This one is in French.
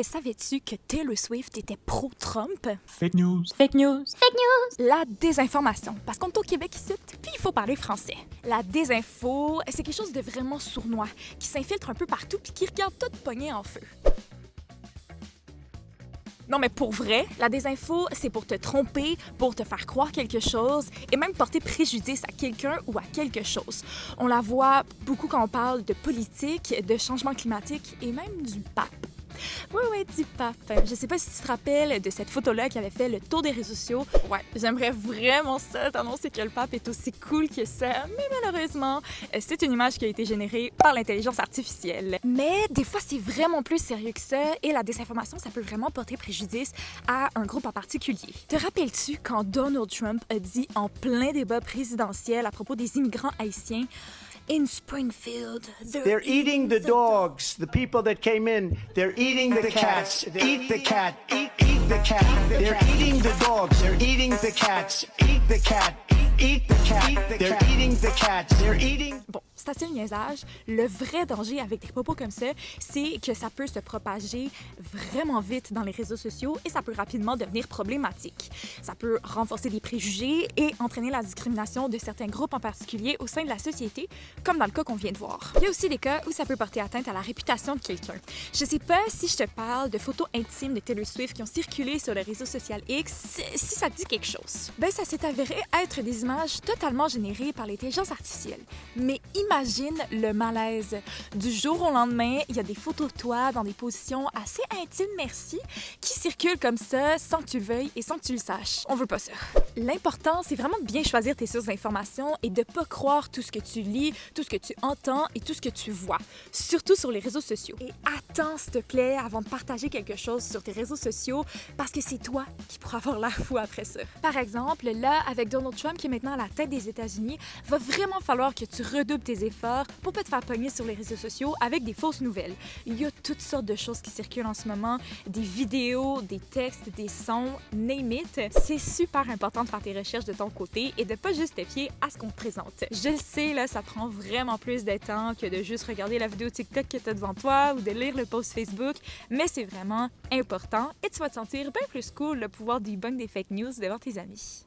Savais-tu que Taylor Swift était pro-Trump? Fake news. Fake news. Fake news. La désinformation. Parce qu'on est au Québec ici, puis il faut parler français. La désinfo, c'est quelque chose de vraiment sournois, qui s'infiltre un peu partout puis qui regarde tout pogner en feu. Non, mais pour vrai, la désinfo, c'est pour te tromper, pour te faire croire quelque chose et même porter préjudice à quelqu'un ou à quelque chose. On la voit beaucoup quand on parle de politique, de changement climatique et même du pape. Oui, du pape. Je sais pas si tu te rappelles de cette photo-là qui avait fait le tour des réseaux sociaux. Ouais, j'aimerais vraiment ça, t'annoncer que le pape est aussi cool que ça, mais malheureusement, c'est une image qui a été générée par l'intelligence artificielle. Mais des fois, c'est vraiment plus sérieux que ça et la désinformation, ça peut vraiment porter préjudice à un groupe en particulier. Te rappelles-tu quand Donald Trump a dit en plein débat présidentiel à propos des immigrants haïtiens: In Springfield, they're eating the dogs. The people that came in, they're eating the cats. Eat the cat. Eat the cat. They're eating the dogs. They're eating the cats. Eat the cat. Eat the cat. They're eating the cats. They're eating... Bon, c'est assez le niaisage. Le vrai danger avec des propos comme ça, c'est que ça peut se propager vraiment vite dans les réseaux sociaux et ça peut rapidement devenir problématique. Ça peut renforcer des préjugés et entraîner la discrimination de certains groupes en particulier au sein de la société, comme dans le cas qu'on vient de voir. Il y a aussi des cas où ça peut porter atteinte à la réputation de quelqu'un. Je sais pas si je te parle de photos intimes de Taylor Swift qui ont circulé sur le réseau social X, si ça te dit quelque chose. Ben, ça s'est avéré être des images totalement générées par l'intelligence artificielle. Mais imagine le malaise. Du jour au lendemain, il y a des photos de toi dans des positions assez intimes, merci, qui circulent comme ça sans que tu le veuilles et sans que tu le saches. On veut pas ça. L'important, c'est vraiment de bien choisir tes sources d'informations et de pas croire tout ce que tu lis, tout ce que tu entends et tout ce que tu vois, surtout sur les réseaux sociaux. Et attends, s'il te plaît, avant de partager quelque chose sur tes réseaux sociaux, parce que c'est toi qui pourras avoir la fou après ça. Par exemple, là, avec Donald Trump qui est maintenant à la tête des États-Unis, va vraiment falloir que tu redoubles tes efforts pour pas te faire pogner sur les réseaux sociaux avec des fausses nouvelles. Il y a toutes sortes de choses qui circulent en ce moment, des vidéos, des textes, des sons, name it. C'est super important de faire tes recherches de ton côté et de pas juste te fier à ce qu'on te présente. Je le sais, là, ça prend vraiment plus de temps que de juste regarder la vidéo TikTok que tu as devant toi ou de lire le post Facebook, mais c'est vraiment important et tu vas te sentir bien plus cool de pouvoir debunk des fake news devant tes amis.